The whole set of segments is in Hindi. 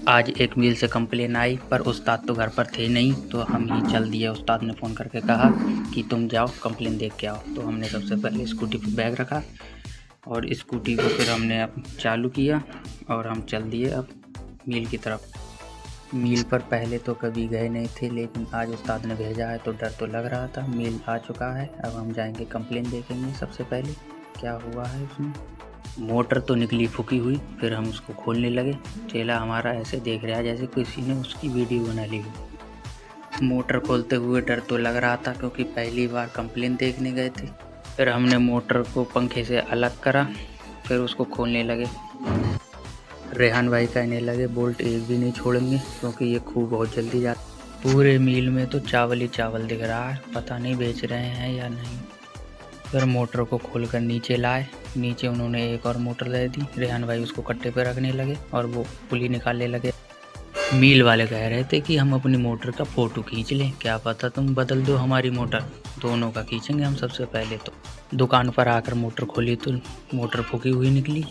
आज एक मील से कंप्लेन आई पर उस्ताद तो घर पर थे नहीं, तो हम ही चल दिए। उस्ताद ने फ़ोन करके कहा कि तुम जाओ कंप्लेन देख के आओ। तो हमने सबसे पहले स्कूटी पर बैग रखा और स्कूटी को फिर हमने अब चालू किया और हम चल दिए अब मील की तरफ। मील पर पहले तो कभी गए नहीं थे, लेकिन आज उस्ताद ने भेजा है तो डर तो लग रहा था। मील आ चुका है, अब हम जाएंगे कंप्लेन देखेंगे। सबसे पहले क्या हुआ है उसमें। मोटर तो निकली फूकी हुई, फिर हम उसको खोलने लगे। चेला हमारा ऐसे देख रहा है जैसे किसी ने उसकी वीडियो बना ली हो। मोटर खोलते हुए डर तो लग रहा था क्योंकि पहली बार कंप्लेन देखने गए थे। फिर हमने मोटर को पंखे से अलग करा, फिर उसको खोलने लगे। रेहान भाई कहने लगे बोल्ट एक भी नहीं छोड़ेंगे क्योंकि ये खूब बहुत जल्दी जाता। पूरे मील में तो चावल ही चावल दिख रहा है, पता नहीं बेच रहे हैं या नहीं। फिर मोटर को खोलकर नीचे लाए। नीचे उन्होंने एक और मोटर दे दी। रेहान भाई उसको कट्टे पे रखने लगे और वो पुली निकालने लगे। मील वाले कह रहे थे कि हम अपनी मोटर का फ़ोटो खींच लें, क्या पता तुम बदल दो हमारी मोटर। दोनों का खींचेंगे हम सबसे पहले। तो दुकान पर आकर मोटर खोली तो मोटर फूकी हुई निकली।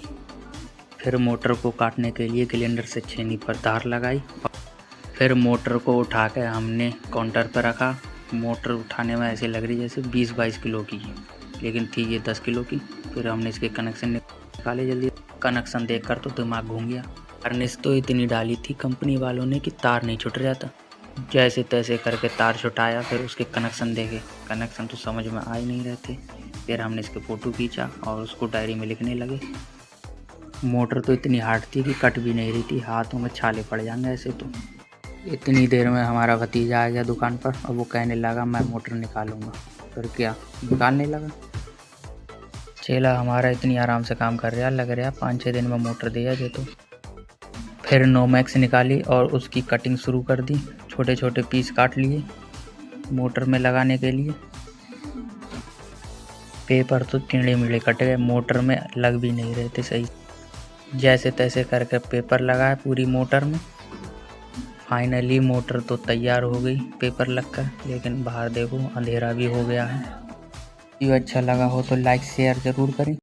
फिर मोटर को काटने के लिए ग्राइंडर से छेनी पर तार लगाई। फिर मोटर को उठा कर हमने काउंटर पर रखा। मोटर उठाने में ऐसे लग रही जैसे 20-22 किलो की, लेकिन थी ये 10 किलो की। फिर हमने इसके कनेक्शन निकाले जल्दी। कनेक्शन देखकर तो दिमाग घूम गया। हार्नेस तो इतनी डाली थी कंपनी वालों ने कि तार नहीं छूट जाता। जैसे तैसे करके तार छुटाया, फिर उसके कनेक्शन देखे। कनेक्शन तो समझ में आ ही नहीं रहे थे। फिर हमने इसके फ़ोटो खींचा और उसको डायरी में लिखने लगे। मोटर तो इतनी हार्ड थी कि कट भी नहीं रही थी, हाथों में छाले पड़ जाएंगे ऐसे। तो इतनी देर में हमारा भतीजा आ गया दुकान पर और वो कहने लगा मैं मोटर निकालूंगा। फिर क्या निकालने लगा। चेला हमारा इतनी आराम से काम कर रहा, लग रहा 5-6 दिन में मोटर दिया जे। तो फिर नोमैक्स निकाली और उसकी कटिंग शुरू कर दी। छोटे छोटे पीस काट लिए मोटर में लगाने के लिए। पेपर तो टेढ़े मेढ़े कट गए, मोटर में लग भी नहीं रहे थे सही। जैसे तैसे करके पेपर लगाए पूरी मोटर में। फाइनली मोटर तो तैयार हो गई पेपर लगकर, लेकिन बाहर देखो अंधेरा भी हो गया है। वीडियो अच्छा लगा हो तो लाइक शेयर ज़रूर करें।